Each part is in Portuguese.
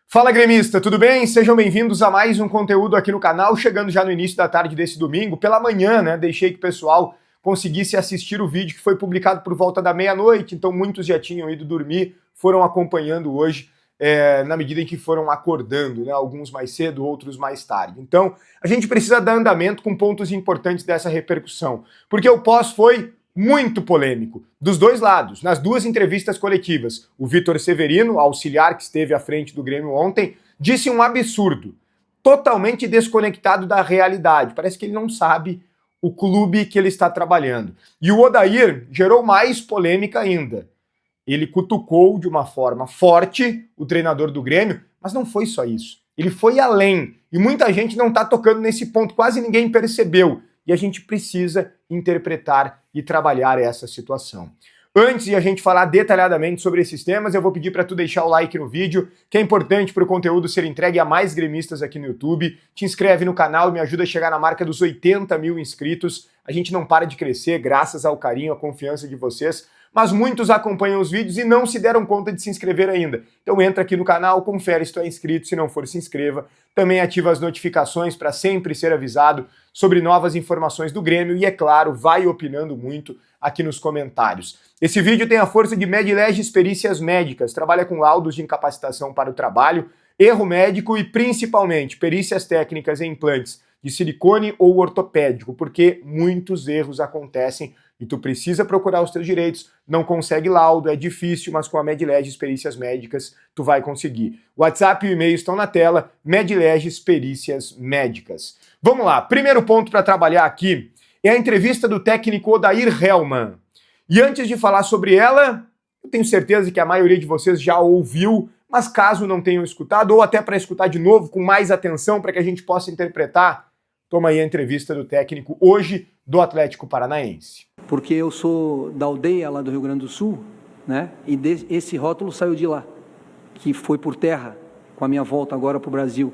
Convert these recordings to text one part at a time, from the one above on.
Fala gremista, tudo bem? Sejam bem-vindos a mais um conteúdo aqui no canal, chegando já no início da tarde desse domingo, pela manhã, né? Deixei que o pessoal conseguisse assistir o vídeo que foi publicado por volta da meia-noite, então muitos já tinham ido dormir, foram acompanhando hoje, na medida em que foram acordando, né? Alguns mais cedo, outros mais tarde. Então, a gente precisa dar andamento com pontos importantes dessa repercussão, porque o pós foi muito polêmico, dos dois lados, nas duas entrevistas coletivas. O Vitor Severino, auxiliar que esteve à frente do Grêmio ontem, disse um absurdo, totalmente desconectado da realidade. Parece que ele não sabe o clube que ele está trabalhando. E o Odair gerou mais polêmica ainda. Ele cutucou de uma forma forte o treinador do Grêmio, mas não foi só isso. Ele foi além. E muita gente não está tocando nesse ponto, quase ninguém percebeu. E a gente precisa interpretar e trabalhar essa situação. Antes de a gente falar detalhadamente sobre esses temas, eu vou pedir para tu deixar o like no vídeo, que é importante para o conteúdo ser entregue a mais gremistas aqui no YouTube. Te inscreve no canal e me ajuda a chegar na marca dos 80 mil inscritos. A gente não para de crescer graças ao carinho, à confiança de vocês, mas muitos acompanham os vídeos e não se deram conta de se inscrever ainda. Então entra aqui no canal, confere se tu é inscrito, se não for, se inscreva. Também ativa as notificações para sempre ser avisado sobre novas informações do Grêmio e, é claro, vai opinando muito aqui nos comentários. Esse vídeo tem a força de Medileges Perícias Médicas, trabalha com laudos de incapacitação para o trabalho, erro médico e, principalmente, perícias técnicas em implantes de silicone ou ortopédico, porque muitos erros acontecem e tu precisa procurar os teus direitos, não consegue laudo, é difícil, mas com a Medileges Perícias Médicas tu vai conseguir. O WhatsApp e o e-mail estão na tela, Medileges Perícias Médicas. Vamos lá, primeiro ponto para trabalhar aqui é a entrevista do técnico Odair Hellmann. E antes de falar sobre ela, eu tenho certeza que a maioria de vocês já ouviu, mas caso não tenham escutado, ou até para escutar de novo com mais atenção para que a gente possa interpretar, toma aí a entrevista do técnico hoje do Atlético Paranaense. Porque eu sou da aldeia lá do Rio Grande do Sul, né? E esse rótulo saiu de lá, que foi por terra, com a minha volta agora para o Brasil.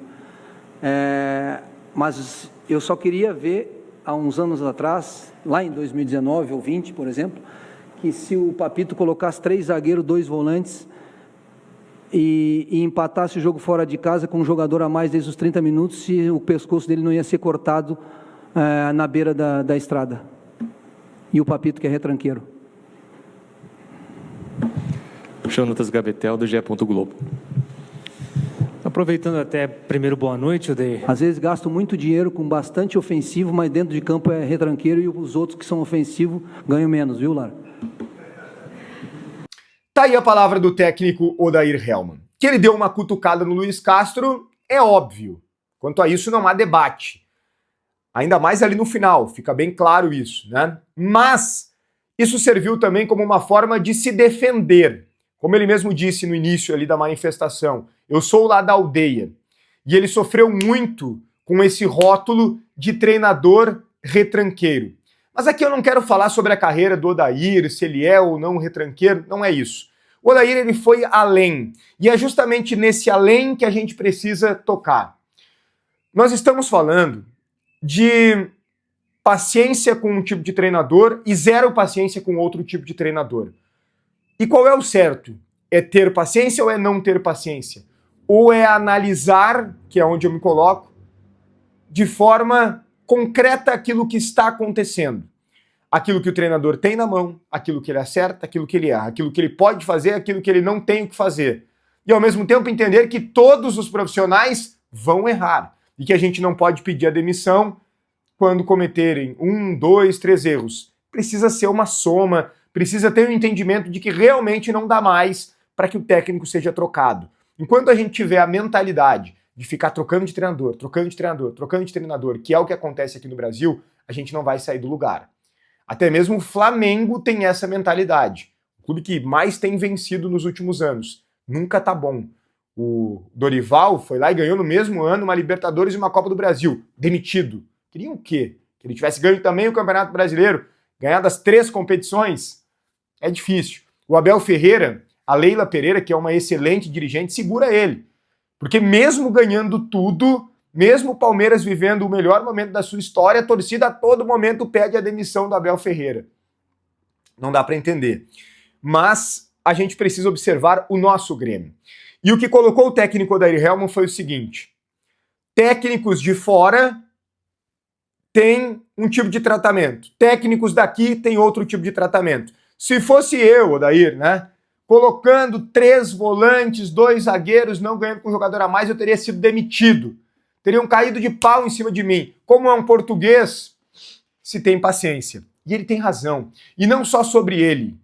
Mas eu só queria ver, há uns anos atrás, lá em 2019 ou 20, por exemplo, que se o Papito colocasse 3 zagueiros, 2 volantes e empatasse o jogo fora de casa com um jogador a mais desde os 30 minutos, se o pescoço dele não ia ser cortado na beira da estrada. E o Papito, que é retranqueiro. Jonatas Gabetel, do GE. Globo. Aproveitando até, primeiro, boa noite, Odair. Às vezes gasto muito dinheiro com bastante ofensivo, mas dentro de campo é retranqueiro e os outros que são ofensivos ganham menos, viu, Lara? Tá aí a palavra do técnico Odair Hellmann. Que ele deu uma cutucada no Luiz Castro é óbvio. Quanto a isso não há debate. Ainda mais ali no final, fica bem claro isso, né? Mas isso serviu também como uma forma de se defender. Como ele mesmo disse no início ali da manifestação, eu sou lá da aldeia. E ele sofreu muito com esse rótulo de treinador retranqueiro. Mas aqui eu não quero falar sobre a carreira do Odair, se ele é ou não retranqueiro, não é isso. O Odair, ele foi além. E é justamente nesse além que a gente precisa tocar. Nós estamos falando de paciência com um tipo de treinador e zero paciência com outro tipo de treinador. E qual é o certo? É ter paciência ou é não ter paciência? Ou é analisar, que é onde eu me coloco, de forma concreta aquilo que está acontecendo. Aquilo que o treinador tem na mão, aquilo que ele acerta, aquilo que ele erra, aquilo que ele pode fazer, aquilo que ele não tem o que fazer. E ao mesmo tempo entender que todos os profissionais vão errar. E que a gente não pode pedir a demissão quando cometerem 1, 2, 3 erros. Precisa ser uma soma, precisa ter um entendimento de que realmente não dá mais para que o técnico seja trocado. Enquanto a gente tiver a mentalidade de ficar trocando de treinador, trocando de treinador, trocando de treinador, que é o que acontece aqui no Brasil, a gente não vai sair do lugar. Até mesmo o Flamengo tem essa mentalidade. O clube que mais tem vencido nos últimos anos. Nunca tá bom. O Dorival foi lá e ganhou no mesmo ano uma Libertadores e uma Copa do Brasil. Demitido. Queriam o quê? Que ele tivesse ganho também o Campeonato Brasileiro? Ganhar das 3 competições? É difícil. O Abel Ferreira, a Leila Pereira, que é uma excelente dirigente, segura ele. Porque mesmo ganhando tudo, mesmo o Palmeiras vivendo o melhor momento da sua história, a torcida a todo momento pede a demissão do Abel Ferreira. Não dá para entender. Mas a gente precisa observar o nosso Grêmio. E o que colocou o técnico Odair Hellmann foi o seguinte: técnicos de fora têm um tipo de tratamento, técnicos daqui têm outro tipo de tratamento. Se fosse eu, Odair, né, colocando 3 volantes, 2 zagueiros, não ganhando com um jogador a mais, eu teria sido demitido. Teriam caído de pau em cima de mim. Como é um português, se tem paciência. E ele tem razão. E não só sobre ele.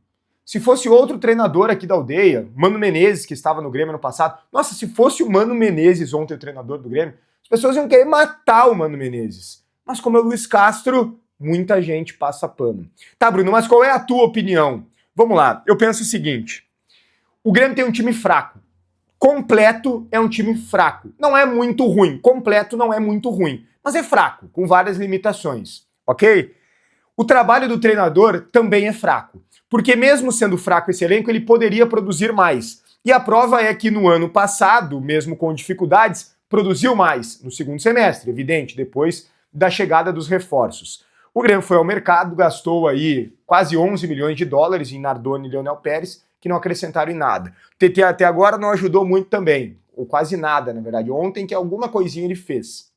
Se fosse outro treinador aqui da aldeia, Mano Menezes, que estava no Grêmio ano passado, nossa, se fosse o Mano Menezes ontem, o treinador do Grêmio, as pessoas iam querer matar o Mano Menezes. Mas como é o Luiz Castro, muita gente passa pano. Tá, Bruno, mas qual é a tua opinião? Vamos lá, eu penso o seguinte: o Grêmio tem um time fraco. Completo é um time fraco. Não é muito ruim. Completo não é muito ruim. Mas é fraco, com várias limitações. Ok? O trabalho do treinador também é fraco. Porque mesmo sendo fraco esse elenco, ele poderia produzir mais. E a prova é que no ano passado, mesmo com dificuldades, produziu mais. No segundo semestre, evidente, depois da chegada dos reforços. O Grêmio foi ao mercado, gastou aí quase 11 milhões de dólares em Nardoni e Leonel Pérez, que não acrescentaram em nada. O TT até agora não ajudou muito também, ou quase nada, na verdade. Ontem que alguma coisinha ele fez.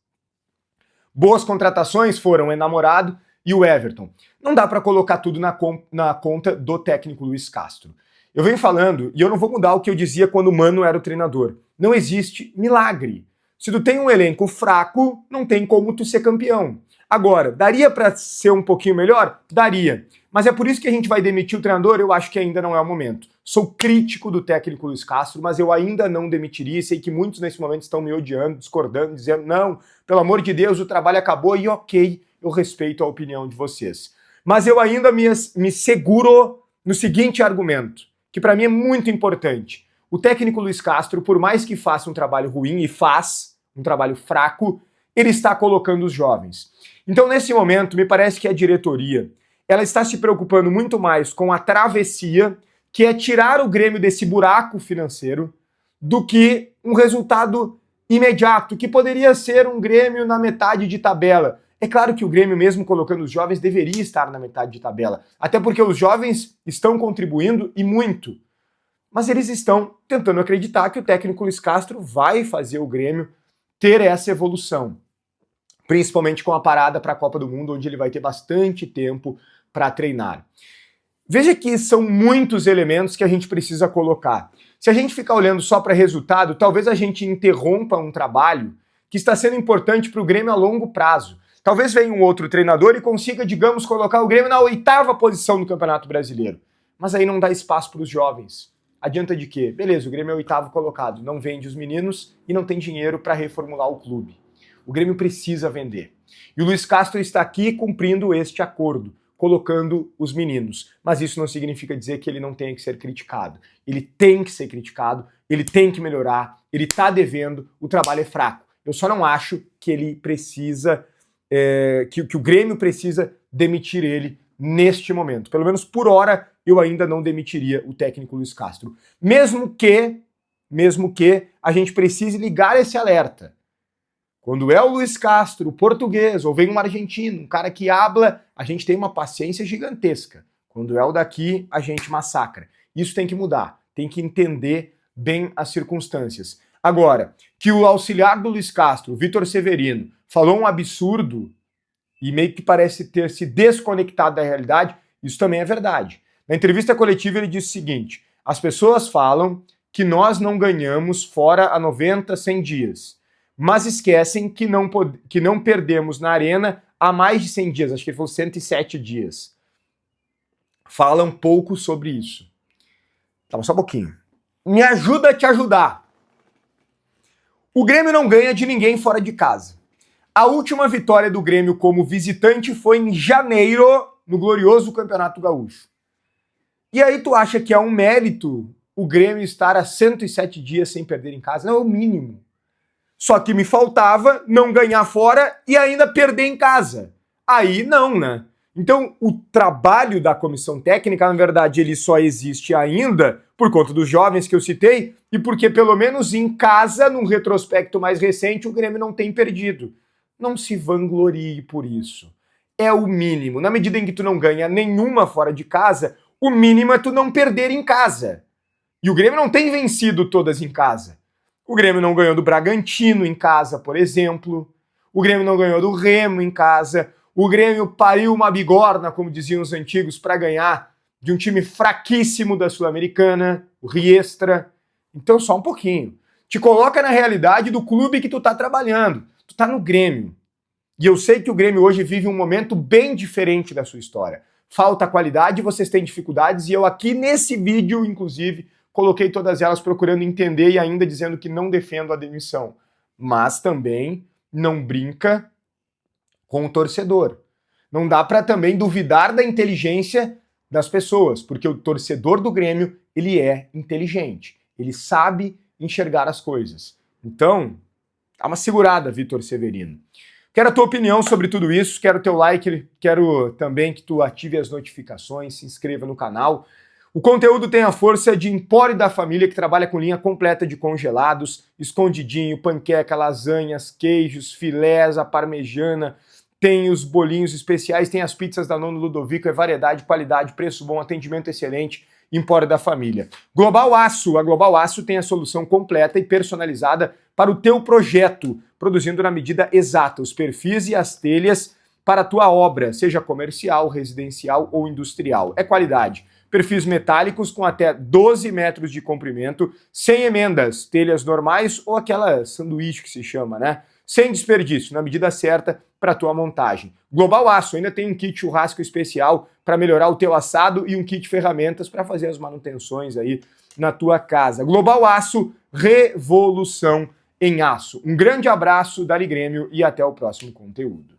Boas contratações foram o Enamorado e o Everton. Não dá para colocar tudo na conta do técnico Luiz Castro. Eu venho falando, e eu não vou mudar o que eu dizia quando o Mano era o treinador. Não existe milagre. Se tu tem um elenco fraco, não tem como tu ser campeão. Agora, daria para ser um pouquinho melhor? Daria. Mas é por isso que a gente vai demitir o treinador? Eu acho que ainda não é o momento. Sou crítico do técnico Luiz Castro, mas eu ainda não demitiria. Sei que muitos nesse momento estão me odiando, discordando, dizendo, não, pelo amor de Deus, o trabalho acabou e ok, eu respeito a opinião de vocês. Mas eu ainda me seguro no seguinte argumento, que para mim é muito importante. O técnico Luiz Castro, por mais que faça um trabalho ruim, e faz um trabalho fraco, ele está colocando os jovens. Então, nesse momento, me parece que a diretoria ela está se preocupando muito mais com a travessia, que é tirar o Grêmio desse buraco financeiro, do que um resultado imediato, que poderia ser um Grêmio na metade de tabela. É claro que o Grêmio, mesmo colocando os jovens, deveria estar na metade de tabela, até porque os jovens estão contribuindo e muito. Mas eles estão tentando acreditar que o técnico Luiz Castro vai fazer o Grêmio ter essa evolução, principalmente com a parada para a Copa do Mundo, onde ele vai ter bastante tempo para treinar. Veja que são muitos elementos que a gente precisa colocar. Se a gente ficar olhando só para resultado, talvez a gente interrompa um trabalho que está sendo importante para o Grêmio a longo prazo. Talvez venha um outro treinador e consiga, digamos, colocar o Grêmio na 8ª posição no Campeonato Brasileiro. Mas aí não dá espaço para os jovens. Adianta de quê? Beleza, o Grêmio é o 8º colocado, não vende os meninos e não tem dinheiro para reformular o clube. O Grêmio precisa vender. E o Luiz Castro está aqui cumprindo este acordo, colocando os meninos. Mas isso não significa dizer que ele não tenha que ser criticado. Ele tem que ser criticado, ele tem que melhorar, ele está devendo, o trabalho é fraco. Eu só não acho que ele precisa, que o Grêmio precisa demitir ele neste momento. Pelo menos por hora, eu ainda não demitiria o técnico Luiz Castro. Mesmo que a gente precise ligar esse alerta. Quando é o Luiz Castro, o português, ou vem um argentino, um cara que habla, a gente tem uma paciência gigantesca. Quando é o daqui, a gente massacra. Isso tem que mudar, tem que entender bem as circunstâncias. Agora, que o auxiliar do Luiz Castro, Vitor Severino, falou um absurdo e meio que parece ter se desconectado da realidade, isso também é verdade. Na entrevista coletiva ele disse o seguinte: as pessoas falam que nós não ganhamos fora a 90, 100 dias. Mas esquecem que não perdemos na arena há mais de 100 dias, acho que ele falou 107 dias. Fala um pouco sobre isso. Tá, só um pouquinho. Me ajuda a te ajudar. O Grêmio não ganha de ninguém fora de casa. A última vitória do Grêmio como visitante foi em janeiro, no glorioso Campeonato Gaúcho. E aí tu acha que é um mérito o Grêmio estar há 107 dias sem perder em casa? Não, é o mínimo. Só que me faltava não ganhar fora e ainda perder em casa. Aí não, né? Então o trabalho da comissão técnica, na verdade, ele só existe ainda por conta dos jovens que eu citei e porque pelo menos em casa, num retrospecto mais recente, o Grêmio não tem perdido. Não se vanglorie por isso. É o mínimo. Na medida em que tu não ganha nenhuma fora de casa, o mínimo é tu não perder em casa. E o Grêmio não tem vencido todas em casa. O Grêmio não ganhou do Bragantino em casa, por exemplo. O Grêmio não ganhou do Remo em casa. O Grêmio pariu uma bigorna, como diziam os antigos, para ganhar de um time fraquíssimo da Sul-Americana, o Riestra. Então só um pouquinho. Te coloca na realidade do clube que tu tá trabalhando. Tu tá no Grêmio. E eu sei que o Grêmio hoje vive um momento bem diferente da sua história. Falta qualidade, vocês têm dificuldades, e eu aqui nesse vídeo, inclusive, coloquei todas elas procurando entender e ainda dizendo que não defendo a demissão. Mas também não brinca com o torcedor. Não dá para também duvidar da inteligência das pessoas, porque o torcedor do Grêmio, ele é inteligente. Ele sabe enxergar as coisas. Então, dá uma segurada, Vitor Severino. Quero a tua opinião sobre tudo isso, quero o teu like, quero também que tu ative as notificações, se inscreva no canal. O conteúdo tem a força de Empório da Família, que trabalha com linha completa de congelados, escondidinho, panqueca, lasanhas, queijos, filés, a parmejana, tem os bolinhos especiais, tem as pizzas da Nono Ludovico, é variedade, qualidade, preço bom, atendimento excelente, Empório da Família. Global Aço, a Global Aço tem a solução completa e personalizada para o teu projeto, produzindo na medida exata os perfis e as telhas para a tua obra, seja comercial, residencial ou industrial. É qualidade. Perfis metálicos com até 12 metros de comprimento, sem emendas, telhas normais ou aquela sanduíche que se chama, né? Sem desperdício, na medida certa para a tua montagem. Global Aço ainda tem um kit churrasco especial para melhorar o teu assado e um kit ferramentas para fazer as manutenções aí na tua casa. Global Aço, revolução em aço. Um grande abraço, Dali Grêmio, e até o próximo conteúdo.